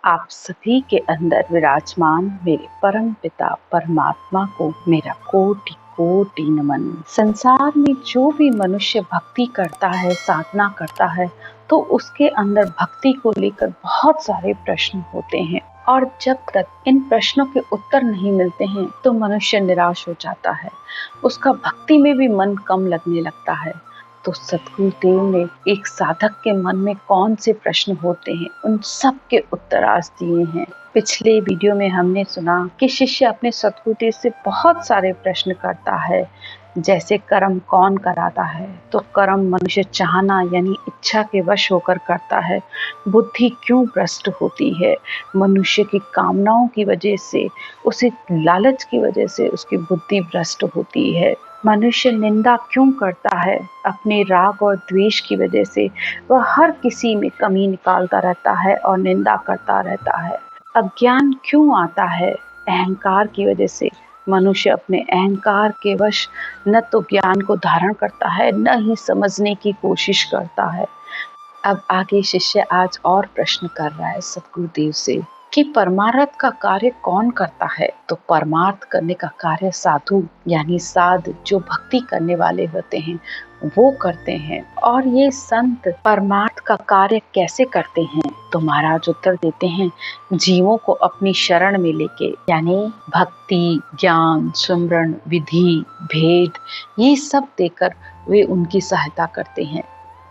आप सभी के अंदर विराजमान मेरे परम पिता परमात्मा को मेरा कोटि कोटि नमन। संसार में जो भी मनुष्य भक्ति करता है, साधना करता है, तो उसके अंदर भक्ति को लेकर बहुत सारे प्रश्न होते हैं और जब तक इन प्रश्नों के उत्तर नहीं मिलते हैं तो मनुष्य निराश हो जाता है। उसका भक्ति में भी मन कम लगने लगता है। तो सतगुरु देव ने एक साधक के मन में कौन से प्रश्न होते हैं, उन सब के उत्तर आज दिए हैं। पिछले वीडियो में हमने सुना कि शिष्य अपने सतगुरु देव से बहुत सारे प्रश्न करता है, जैसे कर्म कौन कराता है, तो कर्म मनुष्य चाहना यानी इच्छा के वश होकर करता है। बुद्धि क्यों भ्रष्ट होती है, मनुष्य की कामनाओं की वजह से, उसे लालच की वजह से उसकी बुद्धि भ्रष्ट होती है। मनुष्य निंदा क्यों करता है, अपने राग और द्वेष की वजह से वह हर किसी में कमी निकालता रहता है और निंदा करता रहता है। अज्ञान क्यों आता है, अहंकार की वजह से मनुष्य अपने अहंकार के वश न तो ज्ञान को धारण करता है, न ही समझने की कोशिश करता है। अब आगे शिष्य आज और प्रश्न कर रहा है सतगुरु देव से कि परमार्थ का कार्य कौन करता है। तो परमार्थ करने का कार्य साधु यानी साध जो भक्ति करने वाले होते हैं वो करते हैं। और ये संत परमार्थ का कार्य कैसे करते हैं, तो महाराज उत्तर देते हैं, जीवों को अपनी शरण में लेके, यानी भक्ति, ज्ञान, सुमरण, विधि, भेद ये सब देकर वे उनकी सहायता करते हैं।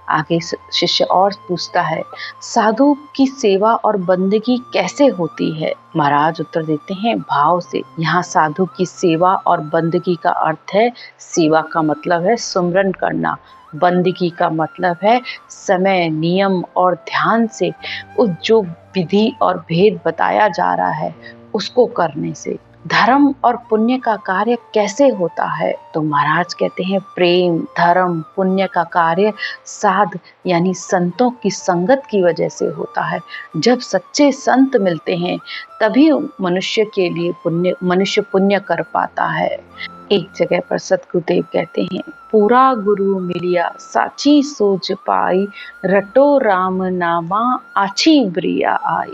आगे शिष्य और पूछता है, साधु की सेवा और बंदगी कैसे होती है। महाराज उत्तर देते हैं, भाव से। यहाँ साधु की सेवा और बंदगी का अर्थ है, सेवा का मतलब है सुमरन करना, बंदगी का मतलब है समय, नियम और ध्यान से उस जो विधि और भेद बताया जा रहा है उसको करने से। धर्म और पुण्य का कार्य कैसे होता है, तो महाराज कहते हैं, प्रेम, धर्म, पुण्य का कार्य साध यानी संतों की संगत की वजह से होता है। जब सच्चे संत मिलते हैं तभी मनुष्य के लिए मनुष्य पुण्य कर पाता है। एक जगह पर सतगुरुदेव कहते हैं, पूरा गुरु मिलिया साची सोच पाई, रटो राम नामा आछी ब्रिया आई।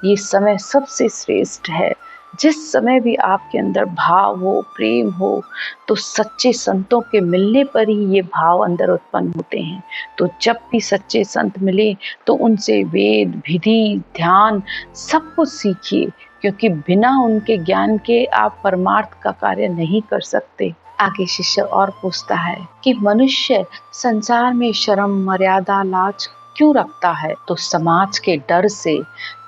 ये समय सबसे श्रेष्ठ है। जिस समय भी आपके अंदर भाव हो, प्रेम हो, तो सच्चे संतों के मिलने पर ही ये भाव अंदर उत्पन्न होते हैं। तो जब भी सच्चे संत मिले तो उनसे वेद, विधि, ध्यान सब कुछ सीखिए, क्योंकि बिना उनके ज्ञान के आप परमार्थ का कार्य नहीं कर सकते। आगे शिष्य और पूछता है कि मनुष्य संसार में शर्म, मर्यादा, लाज क्यों रखता है, तो समाज के डर से,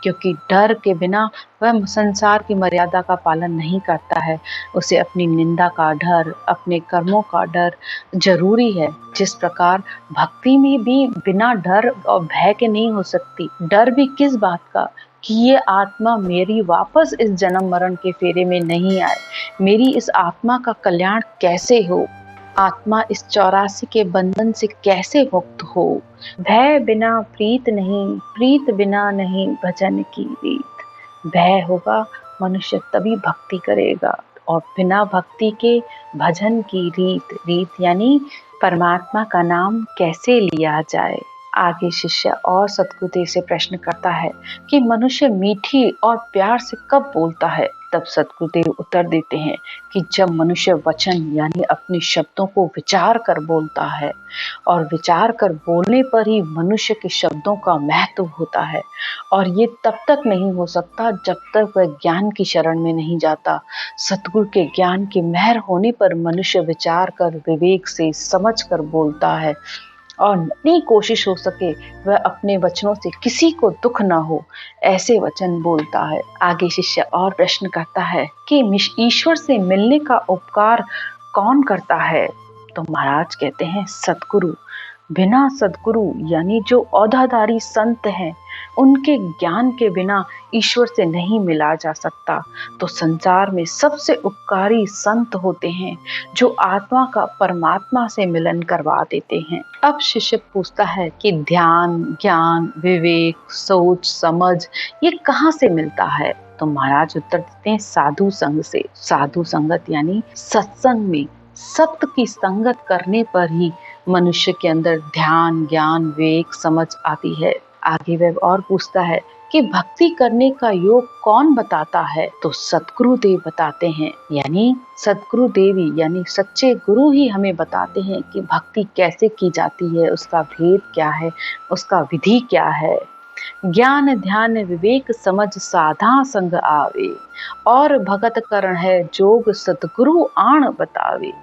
क्योंकि डर के बिना वह संसार की मर्यादा का पालन नहीं करता है। उसे अपनी निंदा का डर, अपने कर्मों का डर जरूरी है। जिस प्रकार भक्ति में भी बिना डर और भय के नहीं हो सकती। डर भी किस बात का, कि ये आत्मा मेरी वापस इस जन्म मरण के फेरे में नहीं आए, मेरी इस आत्मा का कल्याण कैसे हो, आत्मा इस 84 के बंधन से कैसे मुक्त हो। भय बिना प्रीत नहीं, प्रीत बिना नहीं भजन की रीत। भय होगा मनुष्य तभी भक्ति करेगा, और बिना भक्ति के भजन की रीत यानी परमात्मा का नाम कैसे लिया जाए। आगे शिष्य और सतगुरुदेव से प्रश्न करता है कि मनुष्य मीठी और प्यार से कब बोलता है। तब सतगुरुदेव उत्तर देते हैं कि जब मनुष्य वचन यानी अपने शब्दों को विचार कर बोलता है, और विचार कर बोलने पर ही मनुष्य के शब्दों का महत्व होता है। और ये तब तक नहीं हो सकता जब तक वह ज्ञान की शरण में नहीं जाता। सतगुरु के ज्ञान की मेहर होने पर मनुष्य विचार कर, विवेक से समझ कर बोलता है, और जितनी कोशिश हो सके वह अपने वचनों से किसी को दुख ना हो, ऐसे वचन बोलता है। आगे शिष्य और प्रश्न करता है कि ईश्वर से मिलने का उपकार कौन करता है, तो महाराज कहते हैं, सतगुरु। बिना सतगुरु यानी जो औधाधारी संत हैं, उनके ज्ञान के बिना ईश्वर से नहीं मिला जा सकता। तो संसार में सबसे उपकारी संत होते हैं जो आत्मा का परमात्मा से मिलन करवा देते हैं। अब शिष्य पूछता है कि ध्यान, ज्ञान, विवेक, सोच, समझ ये कहाँ से मिलता है, तो महाराज उत्तर देते हैं, साधु संग से। साधु संगत यानी सत्संग में, सत्य की संगत करने पर ही मनुष्य के अंदर ध्यान, ज्ञान, विवेक, समझ आती है। आगे वह और पूछता है कि भक्ति करने का योग कौन बताता है, तो सतगुरु देव बताते हैं। यानी सतगुरु देवी यानी सच्चे गुरु ही हमें बताते हैं कि भक्ति कैसे की जाती है, उसका भेद क्या है, उसका विधि क्या है। ज्ञान ध्यान विवेक समझ साधा संग आवे, और भगत करण है जोग सतगुरु आण बतावे।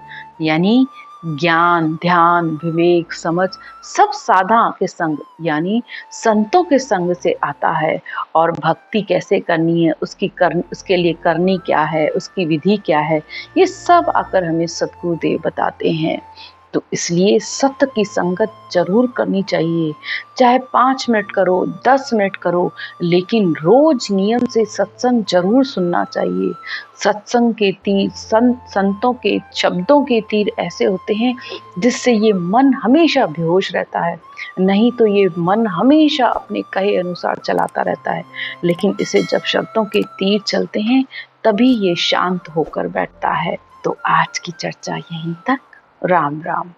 यानी ज्ञान ध्यान विवेक समझ सब साधा के संग यानी संतों के संग से आता है। और भक्ति कैसे करनी है, उसके लिए करनी क्या है, उसकी विधि क्या है, ये सब आकर हमें सतगुरु देव बताते हैं। तो इसलिए सत्य की संगत जरूर करनी चाहिए, चाहे 5 मिनट करो 10 मिनट करो, लेकिन रोज नियम से सत्संग जरूर सुनना चाहिए। सत्संग के तीर संतों के शब्दों के तीर ऐसे होते हैं जिससे ये मन हमेशा बेहोश रहता है, नहीं तो ये मन हमेशा अपने कहे अनुसार चलाता रहता है। लेकिन इसे जब शब्दों के तीर चलते हैं तभी ये शांत होकर बैठता है। तो आज की चर्चा यहीं तक। राम राम।